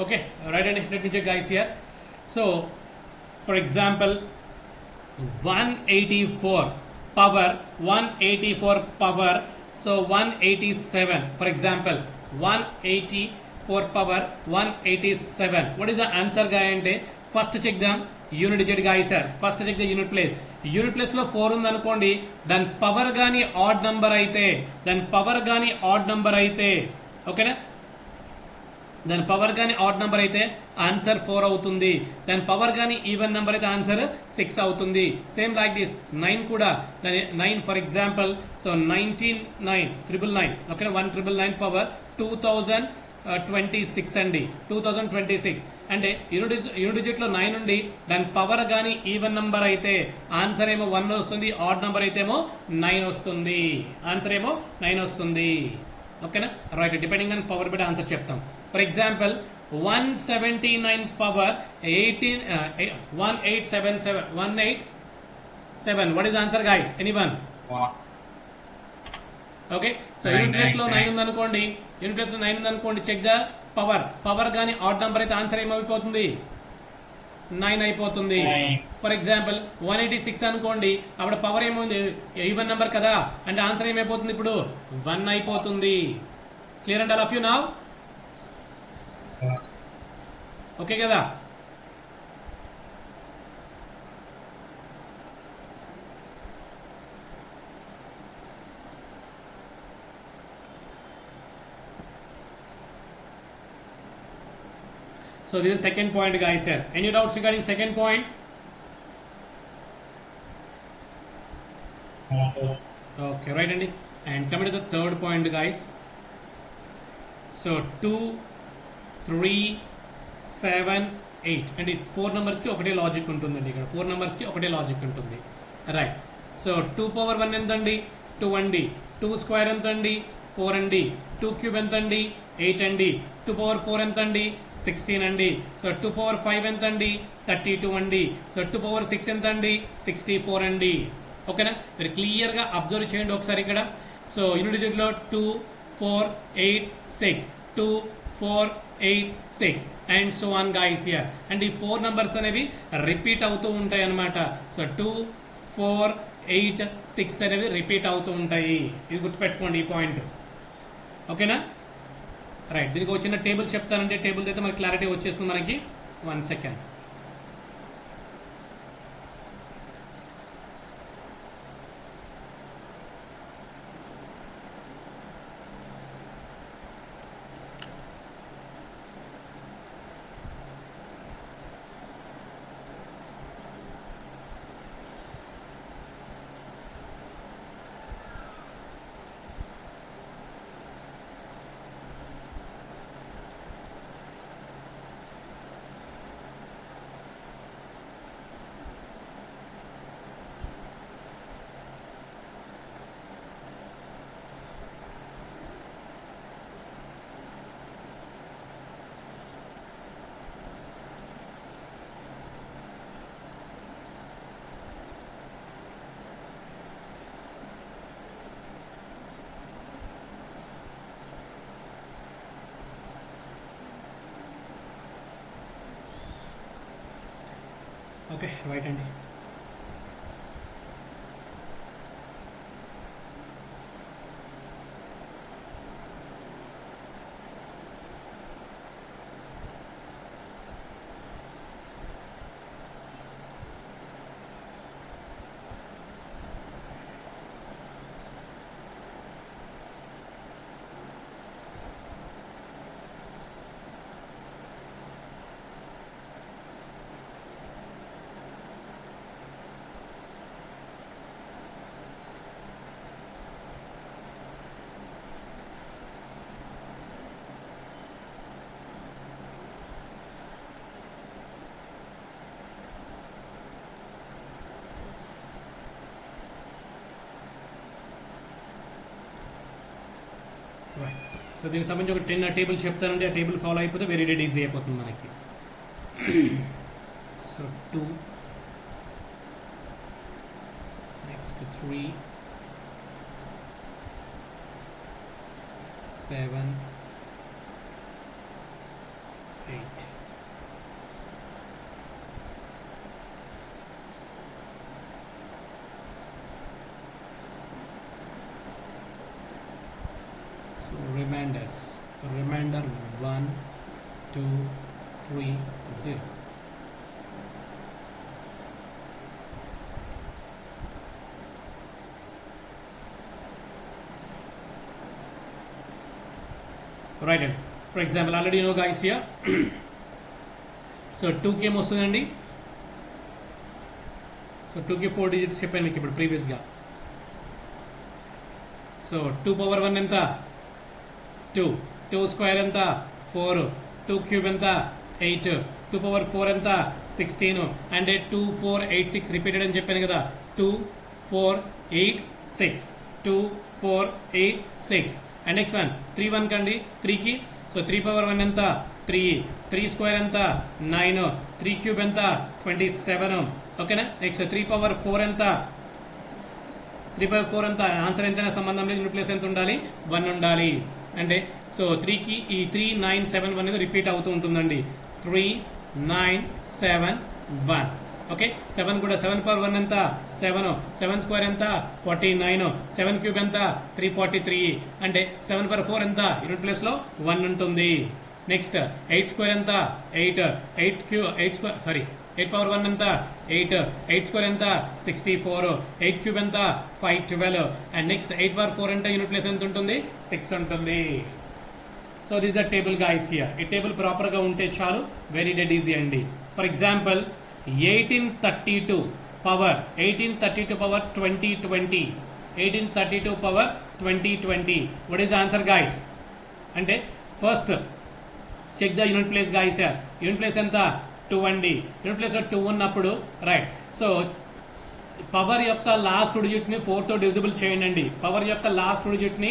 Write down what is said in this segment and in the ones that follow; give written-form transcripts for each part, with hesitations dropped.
Okay, right, and let me check guys here. So for example, 184 power 184 power, so 187, for example 184 power 187. What is the answer guy ante? First check the unit digit guys sir. First check the unit place. Unit place లో 4 ఉంది అనుకోండి, దాని power గాని odd number అయితే ఓకేనా, దాని power గాని add number అయితే ఆన్సర్ 4 అవుతుంది. దాని పవర్ గాని ఈవెన్ నెంబర్ అయితే ఆన్సర్ 6 అవుతుంది. సేమ్ లైక్ దిస్ 9 కూడా, దాని 9 ఫర్ ఎగ్జాంపుల్, సో 999 ఓకేనా, 1999 పవర్ 2026 అండి, 2026 అంటే యూనిట్ డిజిట్ లో 9 ఉండి దాని పవర్ గాని ఈవెన్ నంబర్ అయితే ఆన్సర్ ఏమో 1 వస్తుంది, ఆడ్ నెంబర్ అయితే ఏమో 9 వస్తుంది. ఆన్సర్ ఏమో 9 వస్తుంది. ఓకేనా, రైట్. డిపెండింగ్ ఆన్ పవర్ బట్టి ఆన్సర్ చెప్తాం. For example 179 power 1877. What is the answer guys? Anyone? Okay, so unit place లో 9 ఉంది అనుకోండి, చెక్ ద పవర్ గానీ ఆడ్ నంబర్ అయితే ఆన్సర్ ఏమైపోతుంది? 9 అయిపోతుంది. ఫర్ ఎగ్జాంపుల్ 186 అనుకోండి, అప్పుడు పవర్ ఏముంది? ఈవెన్ నెంబర్ కదా, అంటే ఆన్సర్ ఏమైపోతుంది ఇప్పుడు? 1 అయిపోతుంది. Clear and all of you now? Okay కదా? So this is second point guys here. Any doubts regarding second point? Okay, right Andy. And coming to the third point guys. So 2, 3, 7, 8 and 4 numbers ki okate logic untundandi ikkada. 4 numbers ki okate logic untundi. Right. So 2 power 1 entandi? 2 andi. 2 square entandi? 4 andi. 2 cube entandi? 8 అండి. 2 power 4 ఎంత అండి? 16 అండి. So 2 power 5 ఎంత అండి? 32 అండి. So 2 power 6 ఎంత అండి? 64 అండి. ఓకేనా, మీరు క్లియర్గా అబ్జర్వ్ చేయండి ఒకసారి ఇక్కడ. సో యూనిట్ డిజిట్లో 2, 4, 8, 6, 2, 4, 8, 6 and so on guys here. And ఈ 4 నంబర్స్ అనేవి రిపీట్ అవుతూ ఉంటాయి అన్నమాట. సో 2, 4, 8, 6 అనేవి రిపీట్ అవుతూ ఉంటాయి. ఇది గుర్తుపెట్టుకోండి ఈ పాయింట్. ఓకేనా, రైట్. దీనికి వచ్చిన టేబుల్ చెప్తానంటే టేబుల్ అయితే మనకి క్లారిటీ వచ్చేస్తుంది మనకి. 1 సెకండ్. ఓకే, రైట్ అండి. సో దీనికి సంబంధించి ఒక 10 టేబుల్ చెప్తానండి. ఆ టేబుల్ ఫాలో అయిపోతే వెరీ డెడ్ ఈజీ అయిపోతుంది మనకి. So 2, next 3, 7, 8. So remainder 1 2 3 0. Right, and for example, already you know guys here. So 2k వస్తుందండి. సో 2k 4 digits చెప్పాను మీకు ఇప్పుడు ప్రీవియస్గా. సో 2 పవర్ 1 ఎంత 2, 2 స్క్వేర్ ఎంత 4, 2 క్యూబ్ ఎంత 8, 2 పవర్ 4 ఎంత 16, అంటే 2 4 8 6 రిపీటెడ్ అని చెప్పాను కదా. 2 4 8 6, 2 4 8 6. అండ్ నెక్స్ట్ వన్ 3 1 కండి 3కి. సో 3 పవర్ 1 ఎంత 3, 3 స్క్వేర్ ఎంత 9, 3 క్యూబ్ ఎంత 27. ఓకేనా. నెక్స్ట్ 3 పవర్ 4 ఎంత 3 పవర్ 4 ఎంత ఆన్సర్ ఎంతైనా సంబంధం లేదు, యూనిట్ ప్లేస్ ఎంత ఉండాలి 1 ఉండాలి. అంటే సో 3కి ఈ 3 9 7 1 అనేది రిపీట్ అవుతూ ఉంటుందండి. 3 9 7 1. ఓకే. 7 కూడా 7 పవర్ 1 ఎంత 7, 7 స్క్వేర్ ఎంత 49, 7 క్యూబ్ ఎంత 343, అంటే 7 పవర్ 4 ఎంత యూనిట్ ప్లేస్లో 1 ఉంటుంది. నెక్స్ట్ 8 స్క్వేర్ ఎంత 8, 8 పవర్ 1 ఎంత 8, 8 స్క్వేర్ ఎంత 64, 8 క్యూబ్ ఎంత 512, అండ్ నెక్స్ట్ 8 పవర్ 4 అంటే యూనిట్ ప్లేస్ ఎంత ఉంటుంది 6 ఉంటుంది. So this the table guys here. ఈ టేబుల్ ప్రాపర్గా ఉంటే చాలు, వెరీ డెడ్ ఈజీ అండి. For example 1832 power 2020, 1832 power 2020. What is the answer guys? అంటే first check the unit place guys here. Unit place ఎంత 2 అండి. యూనిట్ ప్లేస్లో 2 ఉన్నప్పుడు రైట్. సో పవర్ యొక్క లాస్ట్ 2 డిజిట్స్ని 4తో డివిజిబుల్ చేయండి అండి. పవర్ యొక్క లాస్ట్ 2 డిజిట్స్ని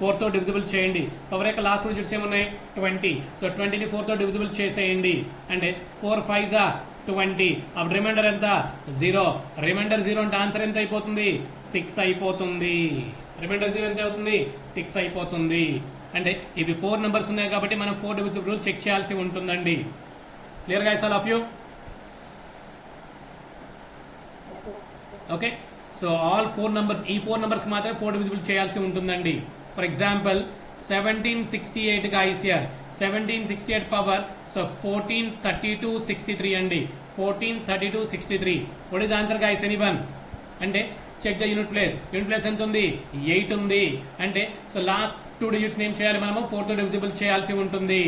4తో డివిజిబుల్ చేయండి. పవర్ యొక్క లాస్ట్ 2 డిజిట్స్ ఏమున్నాయి 20. సో 20ని 4తో డివిజిబుల్ చేసేయండి. అంటే 4 5 20. అప్పుడు రిమైండర్ ఎంత 0. రిమైండర్ 0 అంటే ఆన్సర్ ఎంత అయిపోతుంది 6 అయిపోతుంది. రిమైండర్ 0 ఎంత అవుతుంది 6 అయిపోతుంది. అంటే ఇవి 4 నెంబర్స్ ఉన్నాయి కాబట్టి మనం 4 డివిజిబుల్ రూల్ చెక్ చేయాల్సి ఉంటుందండి. Clear guys all of you? Okay. So all 4 numbers, ఈ 4 నెంబర్స్కి మాత్రమే 4 డివిజిబుల్ చేయాల్సి ఉంటుందండి. For example 1768 guys here. 1768 power so 1432 63 అండి. 1432 63. What is answer guys anyone? అంటే check the unit place. Unit place ఎంత ఉంది 8 ఉంది. అంటే సో లాస్ట్ 2 డిజిట్స్ ఏం చేయాలి మనము 4తో డివిజిబుల్ చేయాల్సి ఉంటుంది.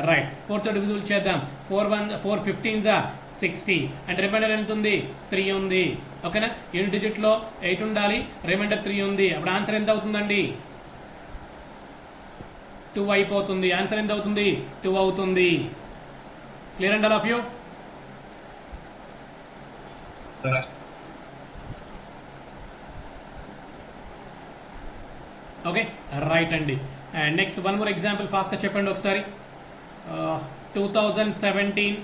రైట్. 4తో డివిజిబుల్ చేద్దాం. 4 15 60, అంటే రిమైండర్ ఎంత ఉంది 3 ఉంది. ఓకేనా. యూనిట్ డిజిట్లో 8 ఉండాలి, రిమైండర్ 3 ఉంది. అప్పుడు ఆన్సర్ ఎంత అవుతుందండి 2 అయిపోతుంది. ఆన్సర్ ఎంత అవుతుంది 2 అవుతుంది. Clear and all of you? Okay right అండి. And next one more example ఫాస్ట్గా చెప్పండి ఒకసారి. 2017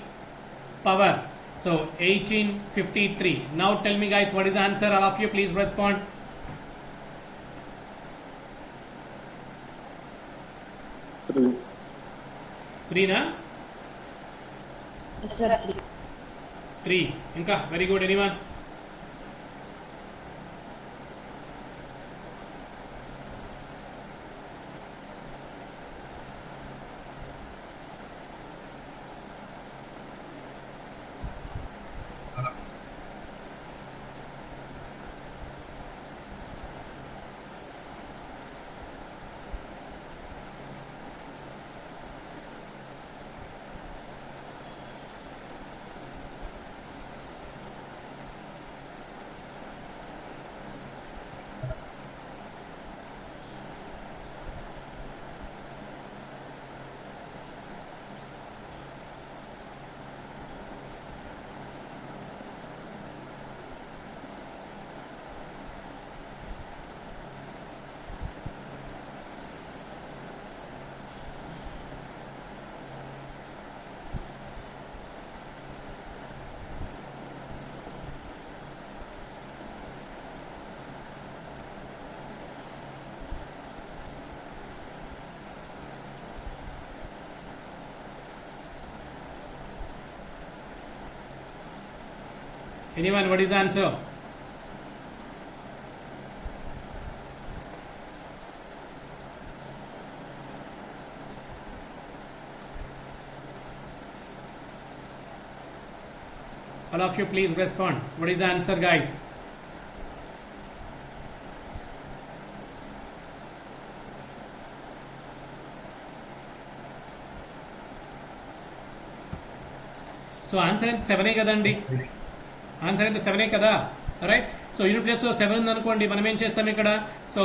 power so 1853. Now tell me guys what is the answer? All of you please respond. 3 na? Yes sir. 3. Inka very good. Anyone? Anyone, what is the answer? All of you please respond. What is the answer, guys? So answer ఎంత 7 కదండి. Answer ఎంత 7 కదా, right. So unit ప్లేస్లో 7 ఉందనుకోండి, మనం ఏం చేస్తాం ఇక్కడ? సో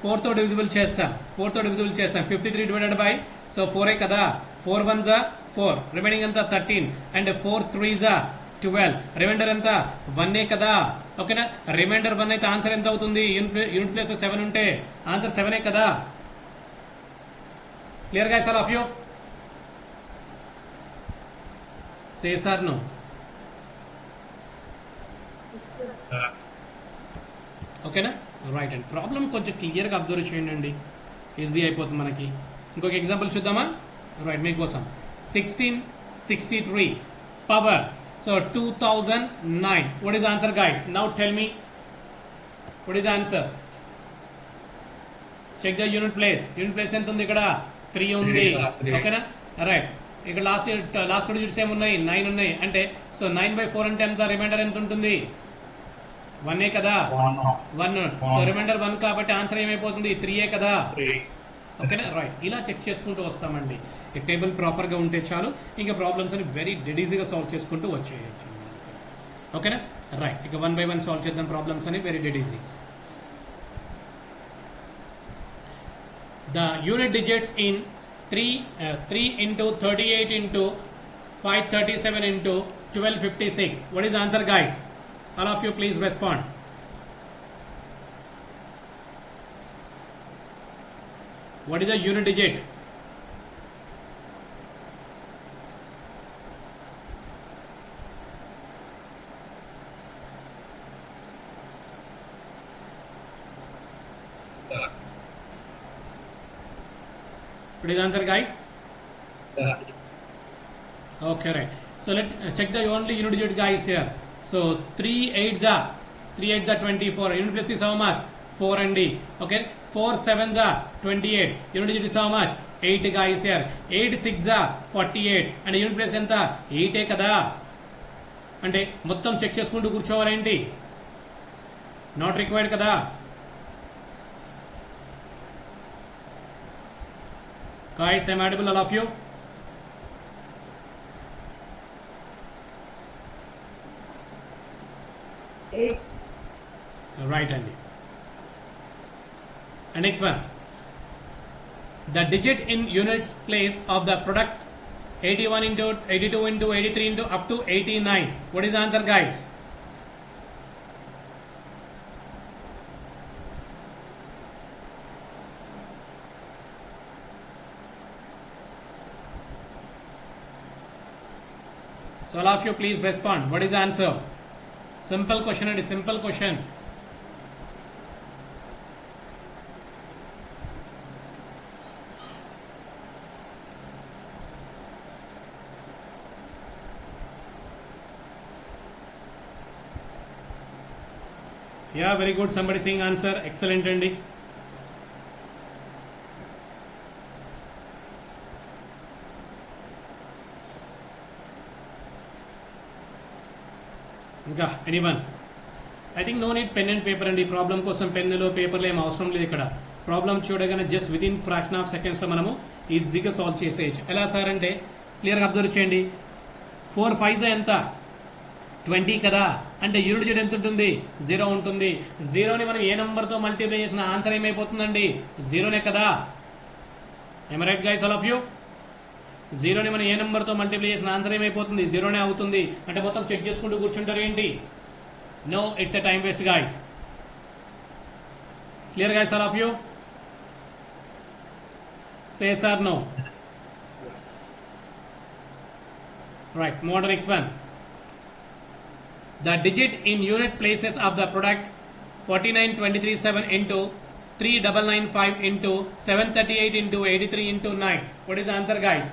4తో డివిజిబుల్ చేస్తాం. 53 డివైడెడ్ బై సో 4 కదా. 4 1 జా 4, రిమైనింగ్ ఎంత 13, అండ్ 4 3 జా 12, రిమైండర్ ఎంత 1 కదా. ఓకేనా, రిమైండర్ 1 అయితే ఆన్సర్ ఎంత అవుతుంది? యూనిట్ ప్లేస్ 7 ఉంటే ఆన్సర్ 7 కదా. Clear guys, all of you? Say yes or no. ఓకేనా, రైట్ అండి. ప్రాబ్లం కొంచెం క్లియర్గా అబ్జర్వ్ చేయండి, ఈజీ అయిపోతుంది మనకి. ఇంకొక ఎగ్జాంపుల్ చూద్దామా? రైట్, మీకోసం 1663 power so 2009. What is answer guys? Now tell me what is answer. Check the unit place. Unit place ఎంత ఉంది ఇక్కడ? 3 ఉంది. ఓకేనా, రైట్. ఇక్కడ లాస్ట్ 2 డిజిట్స్ ఏమున్నాయి? 9 ఉన్నాయి. అంటే సో 9/4 అంటే ఎంత? రిమైండర్ ఎంత ఉంటుంది? 1 కదా. 1. సో రిమైండర్ 1 కాబట్టి ఆన్సర్ ఏమైపోతుంది? 3 కదా. ఓకేనా, రైట్. ఇలా చెక్ చేసుకుంటూ వస్తామండి. ఈ టేబుల్ ప్రాపర్గా ఉంటే చాలు, ఇంకా ప్రాబ్లమ్స్ అని వెరీ డెడ్ ఈజీగా సాల్వ్ చేసుకుంటూ వచ్చేయచ్చు. ఓకేనా, రైట్. ఇక 1 by 1 సాల్వ్ చేద్దాం ప్రాబ్లమ్స్ అని, very dead easy. The unit digits in 3 into 38 into 537 into 1256. What is the answer, guys? All of you please respond. What is the unit digit? What is the answer, guys? Okay, right. So let check the only unit digit, guys, here. So 3 8s are 24. Unit place is how much? 4 and D. Okay, 4 7s are 28. Unit digit is how much? 8, guys, here. 8 6s are 48. And unit place ఎంత? 8 కదా. అంటే మొత్తం check చేసుకుంటూ కూర్చోవాలేంటి? Not required కదా. Guys, am I audible, all of you? Right, Andy. And next one. The digit in units place of the product 81 into 82 into 83 into up to 89. What is the answer, guys? So all of you please respond. What is the answer? Simple question, and simple question. Yeah, very good. Somebody saying answer. Excellent, Andy. ఇంకా anyone? I think no need pen and paper అండి. Problem కోసం పెన్నులు పేపర్లు ఏం అవసరం లేదు ఇక్కడ. Problem చూడగానే just within fraction of సెకండ్స్లో మనము ఈజీగా సాల్వ్ చేసేయచ్చు. ఎలా సార్ అంటే క్లియర్గా అబ్జర్వ్ చేయండి. 4 5s ఎంత? 20 కదా. అంటే యూనిట్ డిజిట్ ఎంత ఉంటుంది? 0 ఉంటుంది. 0ని మనం ఏ నెంబర్తో మల్టిప్లై చేసిన ఆన్సర్ ఏమైపోతుందండి? 0నే కదా. ఏమ right, guys, all of you? 0ని మనం ఏ నెంబర్తో మల్టిప్లై చేసిన ఆన్సర్ ఏమైపోతుంది? 0నే అవుతుంది. అంటే మొత్తం చెక్ చేసుకుంటూ కూర్చుంటారు ఏంటి? No, it's a time waste, guys. Clear, guys, all of you? Say yes or no. Right, move on to next one. The digit in unit places of the product 49237 into 3995 into 738 into 83 into 9. What is the answer, guys?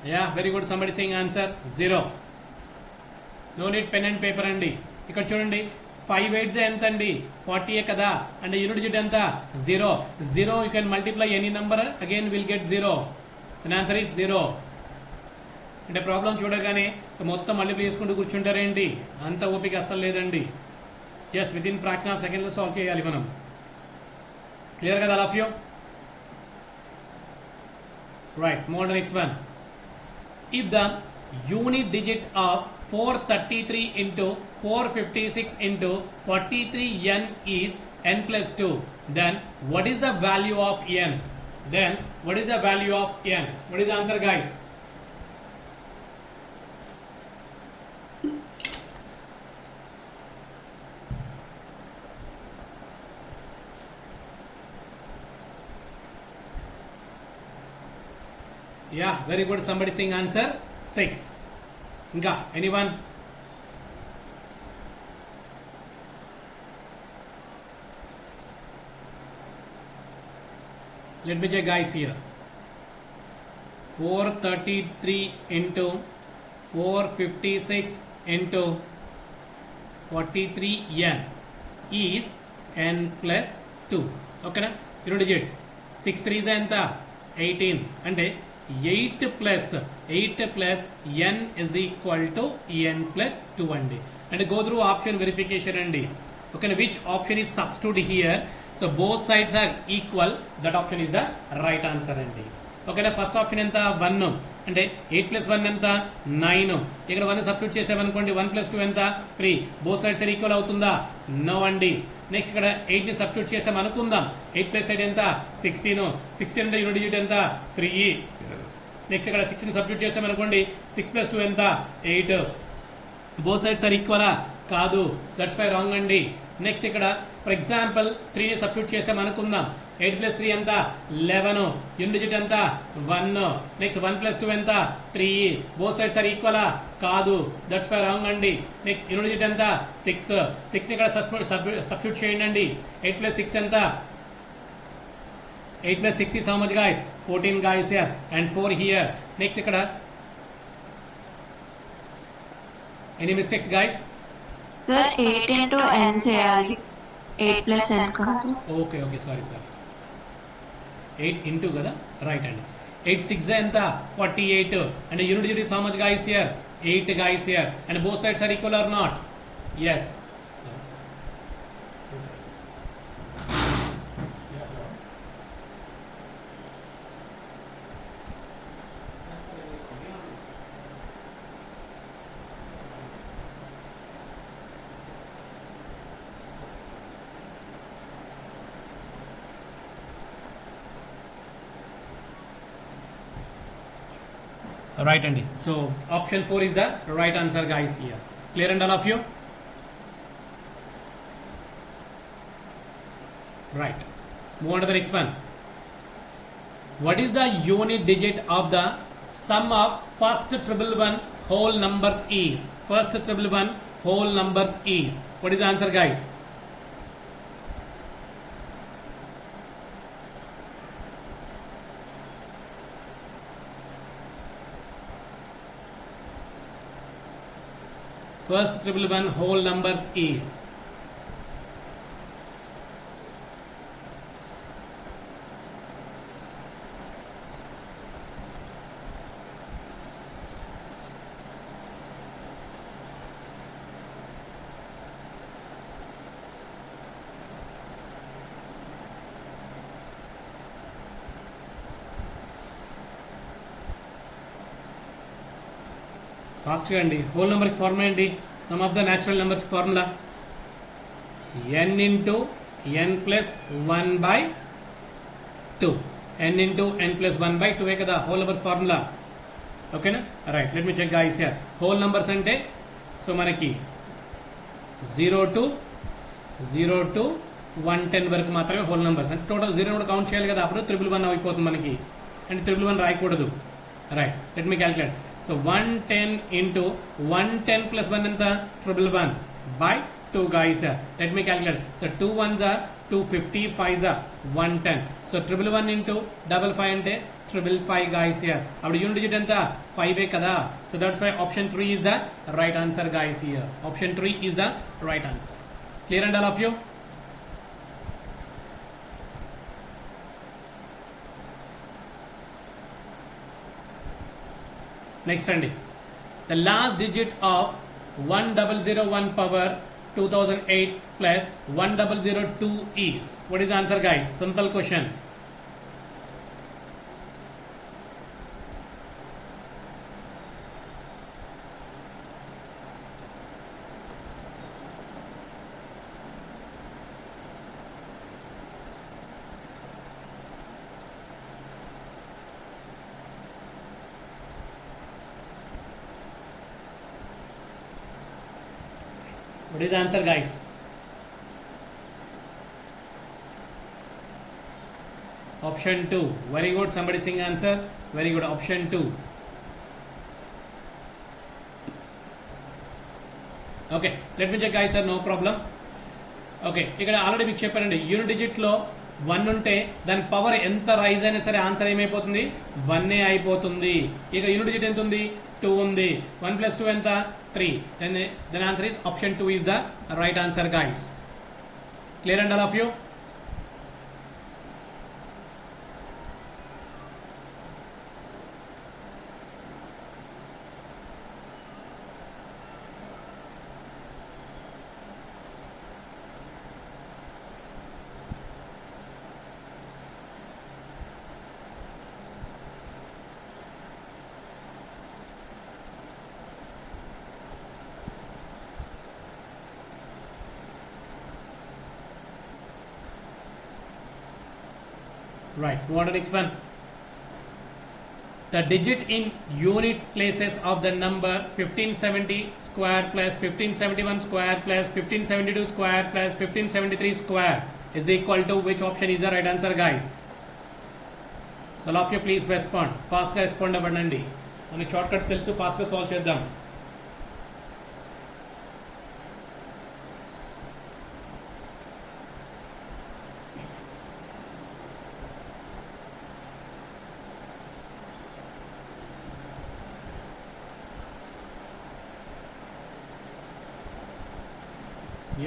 Yeah very good. Somebody saying answer 0. No need pen and paper అండి. ఇక్కడ చూడండి 5 8 ఎంత అండి 40 కదా, and unit digit ఎంత 0. 0 you can multiply any number again will get 0. And answer is 0. అంటే problem చూడగానే so మొత్తం మల్టిప్లై చేసుకుంటూ కూర్చుంటారేంటి, అంత ఓపిక అస్సలు లేదండి. Just within fraction of సెకండ్లో సాల్వ్ చేయాలి మనం. క్లియర్ కదా all of you? Right, move on to next one. If the unit digit of 433 into 456 into 43n is n plus 2, then what is the value of n? Then what is the value of n? What is the answer, guys? Yeah, very good. Somebody saying answer 6. Inka, anyone? Let me check, guys, here. 433 into 456 into 43n is n plus 2. Okay na? Unit digits. 6 3s enta 18. అంటే 8 plus n is equal to n plus 2 అండి. And go through option verification అండి. Okay, which option is substitute here? So both sides are equal. That option is the right answer అండి. ఓకేనా, first option ఎంత 1, అంటే 8 plus 1 ఎంత 9. ఇక్కడ 1 substitute చేసామనుకోండి 1 plus 2 ఎంత 3. బోత్ సైడ్స్ ఆర్ ఈక్వల్ అవుతుందా? నో అండి. నెక్స్ట్ ఇక్కడ 8 ని సబ్స్టిట్యూట్ చేసాం అనుకుందాం. 8 plus 8 ఎంత 16. 16 అంటే యూనిట్ డిజిట్ ఎంత 3. నెక్స్ట్ ఇక్కడ 6 ని సబ్స్టిట్యూట్ చేసాం అనుకోండి 6 plus 2 ఎంత 8. బోత్ సైడ్స్ ఆర్ ఈక్వలా? కాదు, దట్స్ వై రాంగ్ అండి. నెక్స్ట్ ఇక్కడ ఫర్ ఎగ్జాంపుల్ 3 ని సబ్స్టిట్యూట్ చేసాం అనుకుందాం. 8 plus 3 ఎంత 11. యూనిట్ డిజిట్ ఎంత 1. నెక్స్ట్ 1 plus 2 ఎంత 3. బోత్ సైడ్స్ ఆర్ ఈక్వలా? కాదు, దట్స్ వై రాంగ్ అండి. నెక్స్ట్ యూనిట్ డిజిట్ ఎంత 6. 6 ని ఇక్కడ సబ్స్టిట్యూట్ చేయండి అండి. 8 plus 6 ఎంత 8 plus 6 is how much, guys? 14, guys, here, and 4 here. Next ఇక్కడ any mistakes, guys? Sir, 8 into n చేయాలి, 8 plus n కాదు. Okay, sorry. 8 into కదా, right అండి. 8 6 ఎంత 48, and unit digit is how much, guys, here? 8, guys, here, and both sides are equal or not? Yes. Right అండి. So option 4 is the right answer, guys, here. Clear and all of you? Right. Move on to the next one. What is the unit digit of the sum of first triple one whole numbers is? First triple one whole numbers is. What is the answer, guys? First triple one whole numbers is. ఫాస్ట్గా అండి. Whole నెంబర్కి formula ఏంటి? Some of the natural నెంబర్స్కి formula n into n plus 1 by 2. n into n plus 1 by 2 కదా whole number formula. ఓకేనా, right. Let me check, guys, here. Whole numbers అంటే so మనకి 0 to 110 వరకు మాత్రమే హోల్ నెంబర్స్. అంటే total 0 కూడా count చేయాలి కదా, అప్పుడు 111 అయిపోతుంది మనకి. అంటే 111 రాయకూడదు. రైట్, లెట్ మీ క్యాలిక్యులేట్. సో 110 into 110 plus 1 ఎంత 111 by 2, guys. Let me calculate. So 2 ones are 250, 5 110. So 111 into 55 అంటే 555 guys here. అప్పుడు యూనిట్ డిజిట్ ఎంత 5 కదా. So that's why option 3 is the right answer guys here. Option 3 is the right answer. Clear and all of you? Next అండి, the last digit of 1001 power 2008 plus 1002 is, what is the answer guys? Simple question. What is the answer guys? Option 2. Very good. Somebody sing answer. Very good. Option 2. Okay. Let me check guys sir. No problem. Okay, ఇక్కడ already మీకు చెప్పానండి, unit డిజిట్లో 1 ఉంటే దాని power ఎంత rise అయినా సరే answer ఏమైపోతుంది 1 అయిపోతుంది. ఇక యూనిట్ డిజిట్ ఎంత ఉంది 2 ఉంది. 1 + 2 ఎంత 3. Then answer is option 2 is the right answer guys. Clear and all of you? Right, move on to next one. The digit in unit places of the number 1570 square plus 1571 square plus 1572 square plus 1573 square is equal to which option is the right answer guys? So all of you please respond. Fast గా respond అవ్వండి. మనకి short cuts తెలుసు, fast గా solve చేద్దాం.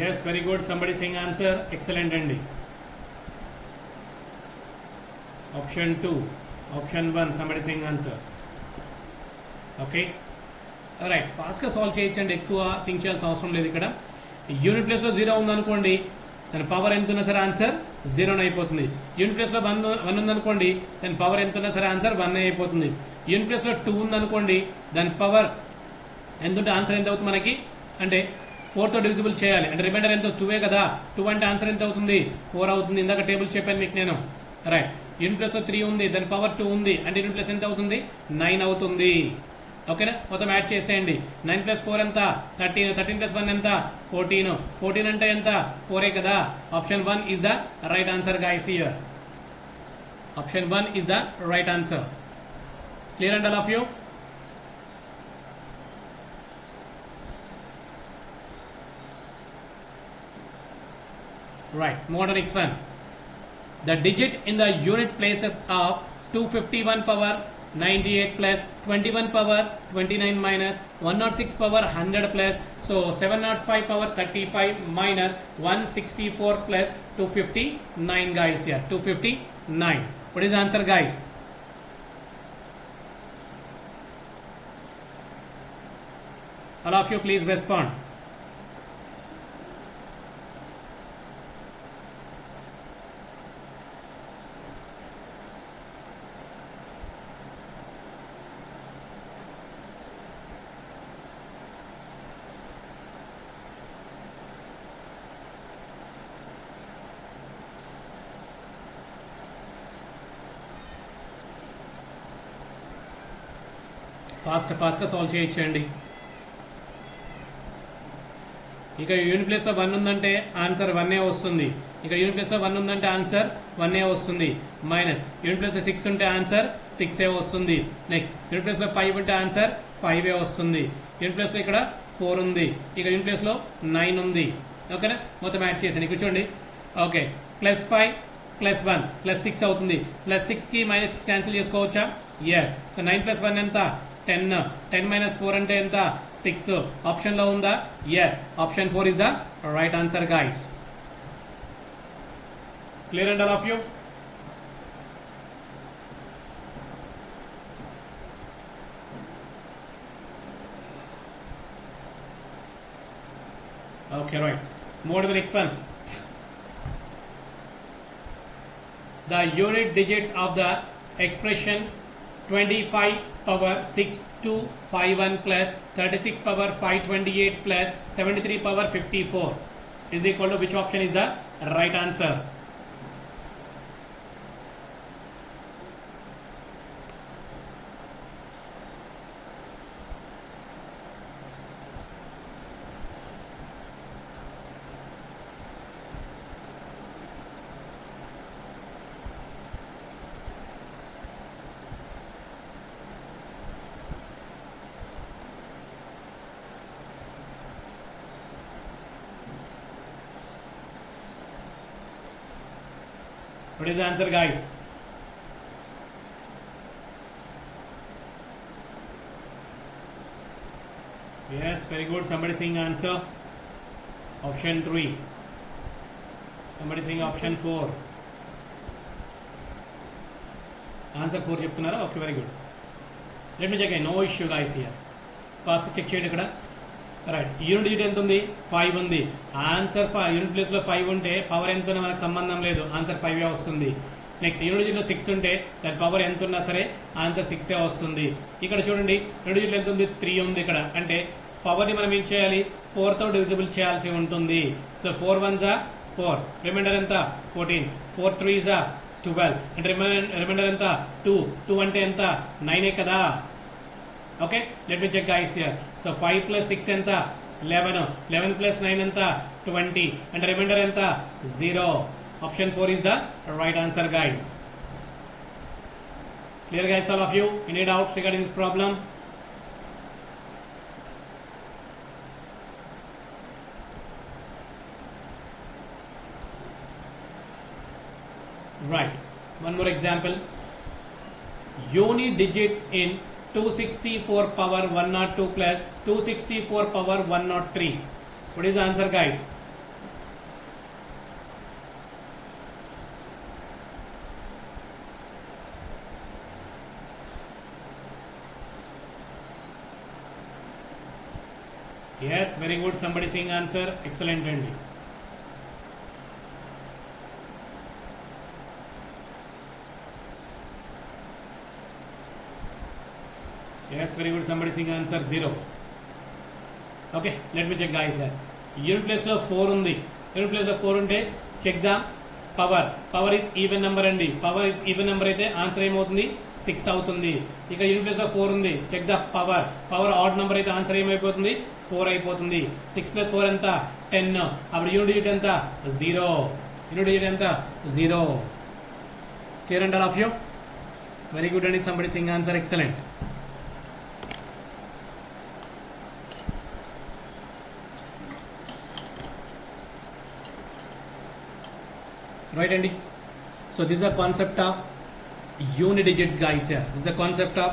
Yes, very good. Somebody saying answer. Excellent అండి. Option 2. Option 1. Somebody saying answer. Okay. Alright. ఫాస్ట్గా solve చేయొచ్చండి, ఎక్కువ థింక్ చేయాల్సిన అవసరం లేదు. ఇక్కడ యూనిట్ ప్లేస్లో 0 ఉందనుకోండి, దాని పవర్ ఎంత ఉన్నా సరే ఆన్సర్ 0 అయిపోతుంది. యూనిట్ ప్లేస్లో 1 ఉందనుకోండి, దాని పవర్ ఎంత ఉన్నా సరే ఆన్సర్ 1 అయిపోతుంది. యూనిట్ ప్లేస్లో 2 ఉందనుకోండి, దాని పవర్ ఎంత ఉంటే ఆన్సర్ ఎంత అవుతుంది మనకి అంటే 4తో డివిజిబుల్ చేయాలి. అంటే రిమైండర్ ఎంత 2 కదా. 2 అంటే ఆన్సర్ ఎంత అవుతుంది 4 అవుతుంది. ఇందాక టేబుల్ చెప్పాను మీకు నేను. రైట్, యూనిట్ ప్లస్ 3 ఉంది, దాని పవర్ 2 ఉంది, అంటే యూనిట్ ప్లస్ ఎంత అవుతుంది 9 అవుతుంది. ఓకేనా, మొత్తం యాడ్ చేసేయండి. 9 + 4 ఎంత 13. 13 + 1 ఎంత 14. 14 అంటే ఎంత 4 కదా. Option 1 is the right answer guys here. Option 1 is the right answer. Clear and all of you? Right, move on to next one. The digit in the unit places of 251 power 98 plus 21 power 29 minus 106 power 100 plus, so 705 power 35 minus 164 plus 259 guys here. 259. What is the answer guys? All of you please respond. ఫాస్ట్గా solve చేయొచ్చండి. ఇక unit ప్లేస్లో 1 ఉందంటే answer 1 వస్తుంది. ఇక్కడ unit ప్లేస్లో 1 ఉందంటే answer 1 వస్తుంది. మైనస్ యూనిట్ ప్లేస్లో 6 ఉంటే ఆన్సర్ 6 వస్తుంది. నెక్స్ట్ యూనిట్ ప్లేస్లో 5 ఉంటే ఆన్సర్ 5 వస్తుంది. యూనిట్ ప్లేస్లో ఇక్కడ 4 ఉంది, ఇక్కడ యూనిట్ ప్లేస్లో 9 ఉంది. ఓకేనా, మొత్తం యాడ్ చేసాను. ఇక్కడ చూడండి. ఓకే, ప్లస్ 5 ప్లస్ 1 ప్లస్ 6 అవుతుంది. ప్లస్ 6కి మైనస్ క్యాన్సిల్ చేసుకోవచ్చా? ఎస్. సో 9 ప్లస్ 1 ఎంత? 10. 10 మైనస్ 4 అంటే ఎంత? 6. ఆప్షన్లో ఉందా? Yes. Option 4 is the right answer guys. Clear and all of you? Okay, right. Move to the next one. The unit digits of the expression 25 power 6251 plus 36 power 528 plus 73 power 54 is equal to which option is the right answer? What is the answer, guys? Yes, very good. Somebody saying answer. Option 3. Somebody saying option 4. Answer 4 చెప్తున్నారా? Okay, very good. Let me check. No issue, guys, here. First check చేయండి ఇక్కడ. Right. Unit digit ఎంత ఉంది? 5 ఉంది. Answer unit ప్లేస్లో 5 ఉంటే power ఎంత ఉన్నా మనకు సంబంధం లేదు, ఆన్సర్ 5 వస్తుంది. నెక్స్ట్ యూనిట్ డిజిట్లో 6 ఉంటే దాని పవర్ ఎంత ఉన్నా సరే ఆన్సర్ 6 వస్తుంది. ఇక్కడ చూడండి యూనిట్ డిజిట్లో ఎంత ఉంది? 3 ఉంది ఇక్కడ. అంటే పవర్ని మనం ఏం చేయాలి? 4తో డివిజిబుల్ చేయాల్సి ఉంటుంది. సో 4 1s 4, రిమైండర్ ఎంత? 14. 4 3s 12, అంటే రిమైండర్ ఎంత? 2. 2 అంటే ఎంత? 9 కదా. Okay, let me check guys here. So 5 plus 6 ఎంత? 11. 11 ప్లస్ 9 ఎంత? 20, అంటే రిమైండర్ ఎంత? 0. Option 4 is the right answer guys. Clear guys all of you? Any doubts regarding this problem? Right. One more example. Unit digit in 264 power 102 plus 264 power 103. What is the answer, guys? Yes, very good. Somebody saying answer. Excellent, Andy. Yes, very good. Somebody saying answer 0. Okay, let me check guys here. Unit place లో 4 ఉంది. Unit place లో 4 ఉంటే check the power. Power is even number అండి. Power is even number అయితే answer ఏమవుతుంది? 6 అవుతుంది. ఇక్కడ unit place లో 4 ఉంది. Check the power. Power odd number అయితే ఆన్సర్ ఏమైపోతుంది? 4 అయిపోతుంది. 6 ప్లస్ 4 ఎంత? 10. అప్పుడు యూనిట్ డిజిట్ ఎంత? 0. యూనిట్ డిజిట్ ఎంత? 0. Clear and all of you? Very good అండి. Somebody sing answer excellent. Right, Andy? So this is a concept of unit digits, guys. Here, this is the concept of